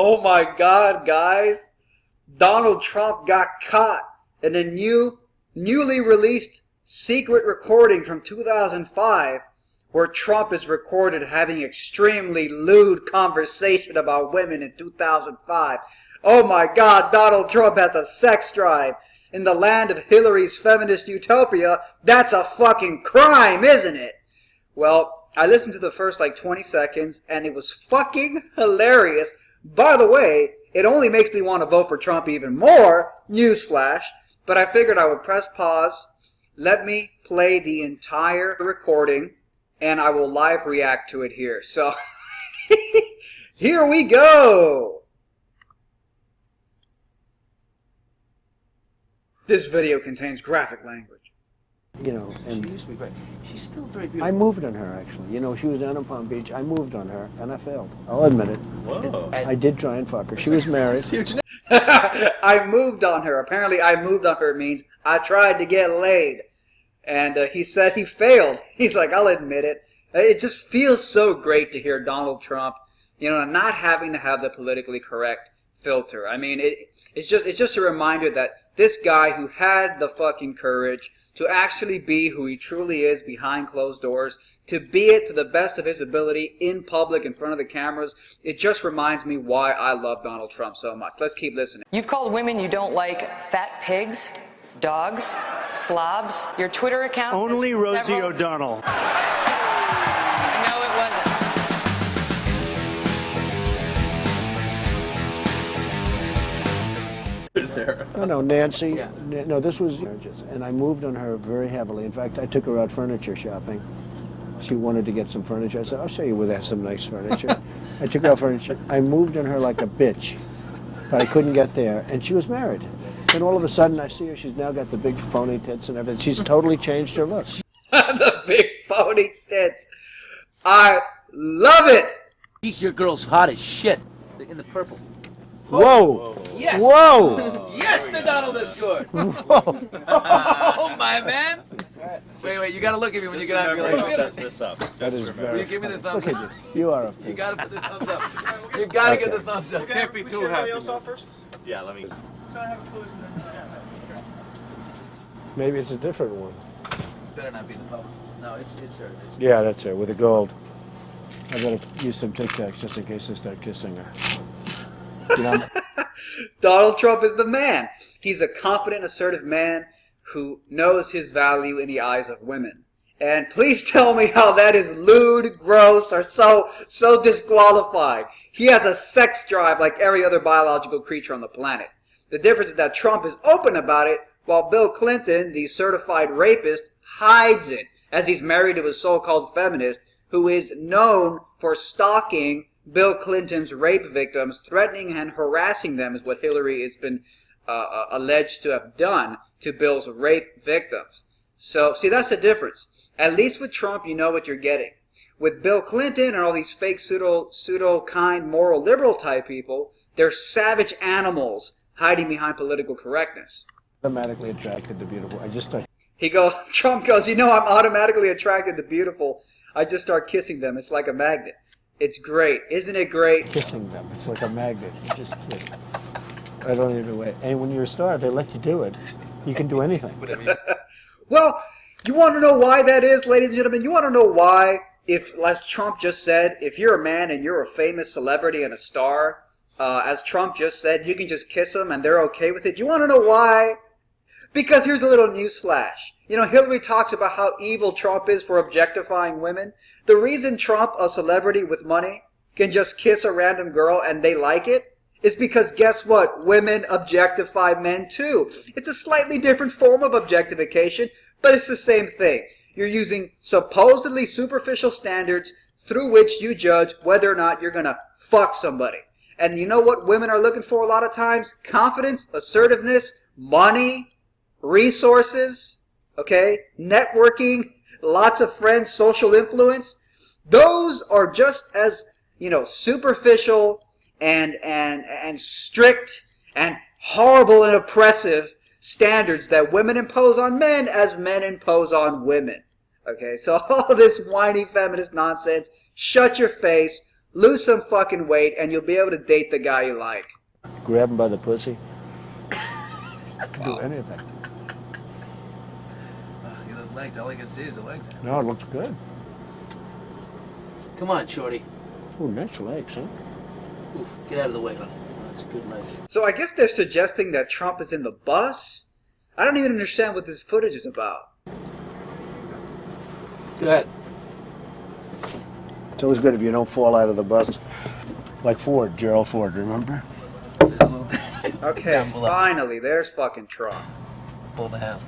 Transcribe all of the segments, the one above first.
Oh my God, guys. Donald Trump got caught in a newly released secret recording from 2005 where Trump is recorded having extremely lewd conversation about women in 2005. Oh my God, Donald Trump has a sex drive. In the land of Hillary's feminist utopia, that's a fucking crime, isn't it? Well, I listened to the first 20 seconds and it was fucking hilarious. By the way, it only makes me want to vote for Trump even more, newsflash, but I figured I would press pause, let me play the entire recording, and I will live react to it here. So, here we go! This video contains graphic language. You know, and she used to be great. She's still very beautiful. I moved on her, actually. You know, she was down in Palm Beach. I moved on her, and I failed. I'll admit it. Whoa. I did try and fuck her. She was married. I moved on her. Apparently, I moved on her means I tried to get laid. And he said he failed. He's like, I'll admit it. It just feels so great to hear Donald Trump, you know, not having to have the politically correct filter. I mean, it's just a reminder that this guy who had the fucking courage to actually be who he truly is behind closed doors, to be it to the best of his ability in public in front of the cameras, it just reminds me why I love Donald Trump so much. Let's keep listening. You've called women you don't like fat pigs, dogs, slobs. Your Twitter account... Only Rosie O'Donnell. No, it wasn't. No, Nancy. Yeah. No, this was marriages, and I moved on her very heavily. In fact, I took her out furniture shopping. She wanted to get some furniture. I said, I'll show you where they have some nice furniture. I took her out furniture. I moved on her like a bitch, but I couldn't get there, and she was married. And all of a sudden, I see her. She's now got the big phony tits and everything. She's totally changed her look. The big phony tits. I love it. These your girls hot as shit. In the purple. Whoa! Yes! Whoa! Yes, the Donald has scored! Whoa! Oh, my man! Wait, you gotta look at me when you get out of your legs. Set this up. That is very Will you give me the thumbs Look up? at you. You are a You piece. gotta put the thumbs up. You gotta get the thumbs up. Can't be too happy. Else off first? Yeah, let me. Maybe it's a different one. Better not be the publicist. No, it's her. Yeah, that's her, with the gold. I better use some Tic Tacs just in case I start kissing her. You know, Donald Trump is the man. He's a confident, assertive man who knows his value in the eyes of women. And please tell me how that is lewd, gross, or so disqualifying. He has a sex drive like every other biological creature on the planet. The difference is that Trump is open about it, while Bill Clinton, the certified rapist, hides it, as he's married to a so-called feminist who is known for stalking Bill Clinton's rape victims, threatening and harassing them is what Hillary has been alleged to have done to Bill's rape victims. So, see, that's the difference. At least with Trump, you know what you're getting. With Bill Clinton and all these fake pseudo-kind, moral liberal type people, they're savage animals hiding behind political correctness. automatically attracted to beautiful. Trump goes, you know, I'm automatically attracted to beautiful. I just start kissing them. It's like a magnet. It's great. Isn't it great? Kissing them. It's like a magnet. You just kiss. I don't even wait. And when you're a star, they let you do it. You can do anything. Well, you want to know why that is, ladies and gentlemen? You want to know why, if, as Trump just said, if you're a man and you're a famous celebrity and a star, as Trump just said, you can just kiss them and they're okay with it. You want to know why? Because here's a little news flash. You know, Hillary talks about how evil Trump is for objectifying women. The reason Trump, a celebrity with money, can just kiss a random girl and they like it is because, guess what? Women objectify men too. It's a slightly different form of objectification, but it's the same thing. You're using supposedly superficial standards through which you judge whether or not you're going to fuck somebody. And you know what women are looking for a lot of times? Confidence, assertiveness, money, resources, okay, networking, lots of friends, social influence. Those are just as, you know, superficial and strict and horrible and oppressive standards that women impose on men as men impose on women. Okay, so all this whiny feminist nonsense, shut your face. lose some fucking weight, and you'll be able to date the guy you like. Grab him by the pussy. Could do anything. Look at those legs. All I can see is the legs. No, it looks good. Come on, shorty. Oh, nice legs, huh? Oof, get out of the way, honey. That's good legs. So I guess they're suggesting that Trump is in the bus? I don't even understand what this footage is about. Go ahead. It's always good if you don't fall out of the bus. Like Ford, Gerald Ford, remember? Okay, Down below. finally, there's fucking Trump. Pull the hand.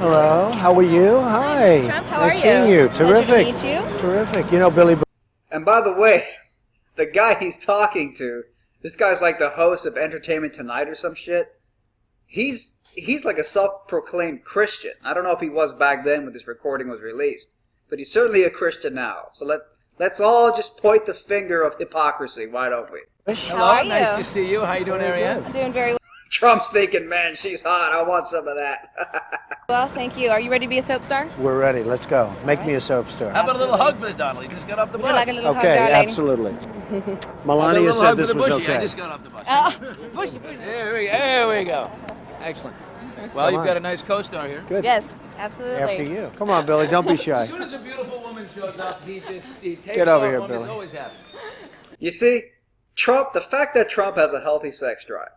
Hello, how are you? Hi. Mr. Trump, how nice are seeing you? you. Terrific. Pleasure to meet you. Terrific. You know Billy. And by the way, the guy he's talking to, this guy's like the host of Entertainment Tonight or some shit. He's like a self-proclaimed Christian. I don't know if he was back then when this recording was released, but he's certainly a Christian now. So let's all just point the finger of hypocrisy, why don't we? Hello, are you? nice to see you. How you doing, Ariane? I'm doing very Trump's thinking, man, she's hot. I want some of that. well, thank you. Are you ready to be a soap star? We're ready. Let's go. Make me a soap star. How about a little hug for the Donald? He just got off the Would bus. you like a little Okay, hug, darling? absolutely. How about a Melania little said hug for this the was bushy? I okay. just got off the bus. Bushy. There we go. Excellent. Well, Come you've on. got a nice co-star here. Good. Yes, absolutely. After you. Come on, Billy. Don't be shy. As soon as a beautiful woman shows up, he takes Get over off here, on. He's Billy. always happy. You see, the fact that Trump has a healthy sex drive,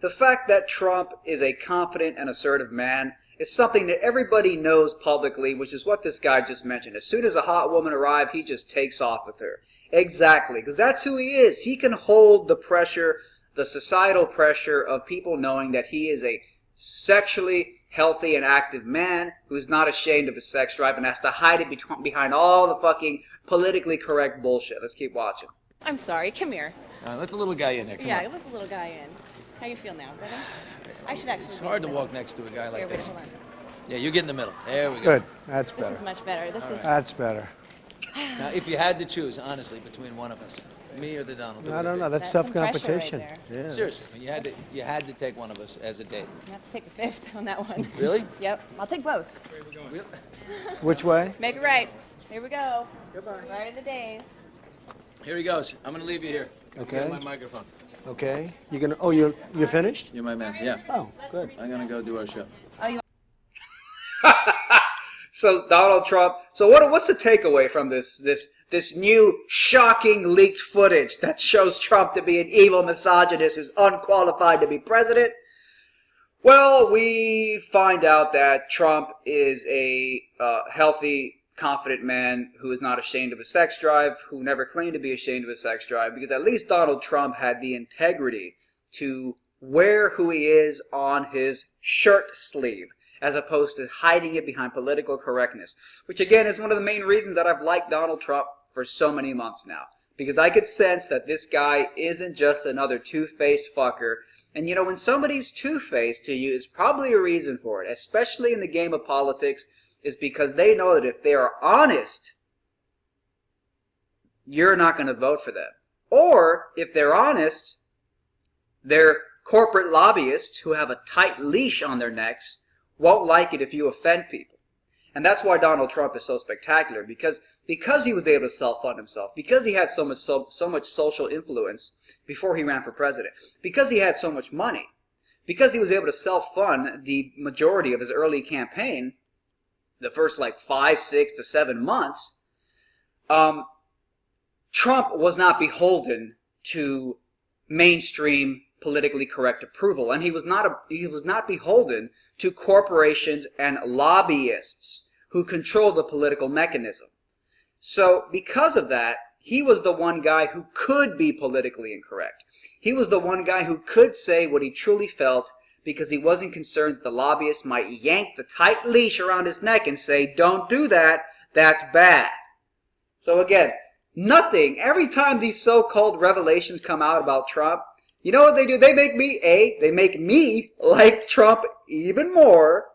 the fact that Trump is a confident and assertive man is something that everybody knows publicly, which is what this guy just mentioned. As soon as a hot woman arrives, he just takes off with her. Exactly, because that's who he is. He can hold the pressure, the societal pressure of people knowing that he is a sexually healthy and active man who's not ashamed of his sex drive and has to hide it behind all the fucking politically correct bullshit. Let's keep watching. I'm sorry. Come here. Let the little guy in there. Come on. Let the little guy in. How you feel now? Better? I should actually. It's hard to walk next to a guy Here, like wait, this. hold on. Yeah, you get in the middle. There we go. Good. That's This better. is much better. This is. That's better. Now, if you had to choose, honestly, between one of us, me or the Donald, who I would it don't be? know. That's That's tough some pressure right competition. there. Yeah. Seriously, you had to take one of us as a date. I have to take a fifth on that one. Really? Yep. I'll take both. Which way? Make it right. Here we go. Right in the days. Here he goes. I'm gonna leave you here. Okay. Get my microphone. Okay. You gonna? Oh, you're finished? You're my man. Yeah. Oh, good. I'm gonna go do our show. Oh, you. So Donald Trump. So what's the takeaway from this new shocking leaked footage that shows Trump to be an evil misogynist who's unqualified to be president? Well, we find out that Trump is a healthy, confident man who is not ashamed of his sex drive, who never claimed to be ashamed of his sex drive, because at least Donald Trump had the integrity to wear who he is on his shirt sleeve, as opposed to hiding it behind political correctness, which again is one of the main reasons that I've liked Donald Trump for so many months now. Because I could sense that this guy isn't just another two-faced fucker. And you know, when somebody's two-faced to you, there's probably a reason for it, especially in the game of politics, is because they know that if they are honest, you're not going to vote for them. Or, if they're honest, they're corporate lobbyists who have a tight leash on their necks won't like it if you offend people. And that's why Donald Trump is so spectacular, because he was able to self-fund himself, because he had so much social influence before he ran for president, because he had so much money, because he was able to self-fund the majority of his early campaign, the first like 5, 6 to 7 months, Trump was not beholden to mainstream politically correct approval, and he was not beholden to corporations and lobbyists who control the political mechanism. So because of that, he was the one guy who could be politically incorrect. He was the one guy who could say what he truly felt, because he wasn't concerned that the lobbyists might yank the tight leash around his neck and say, "Don't do that, that's bad." So again, every time these so-called revelations come out about Trump, you know what they do? They make me like Trump even more,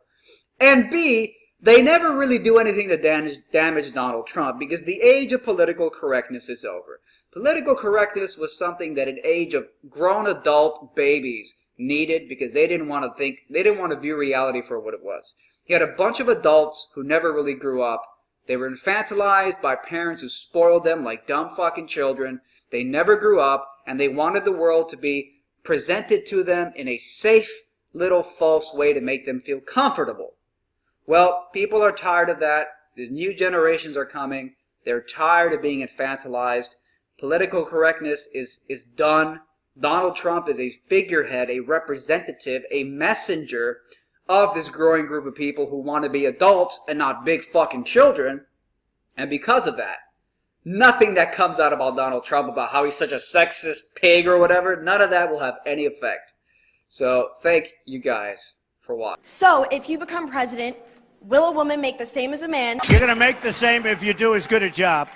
and B, they never really do anything to damage Donald Trump, because the age of political correctness is over. Political correctness was something that an age of grown adult babies needed because they didn't want to view reality for what it was. He had a bunch of adults who never really grew up. They were infantilized by parents who spoiled them like dumb fucking children. They never grew up, and they wanted the world to be presented to them in a safe little false way to make them feel comfortable. Well, people are tired of that. The new generations are coming. They're tired of being infantilized. Political correctness is done. Donald Trump is a figurehead, a representative, a messenger of this growing group of people who want to be adults and not big fucking children. And because of that, nothing that comes out about Donald Trump about how he's such a sexist pig or whatever, none of that will have any effect. So thank you guys for watching. So, if you become president, will a woman make the same as a man? You're going to make the same if you do as good a job.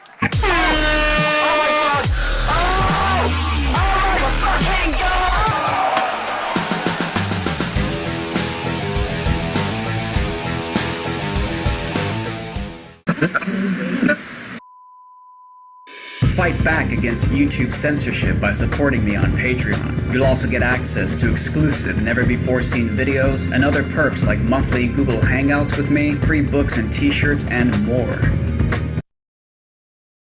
Fight back against YouTube censorship by supporting me on Patreon. You'll also get access to exclusive, never-before-seen videos and other perks like monthly Google Hangouts with me, free books and t-shirts, and more.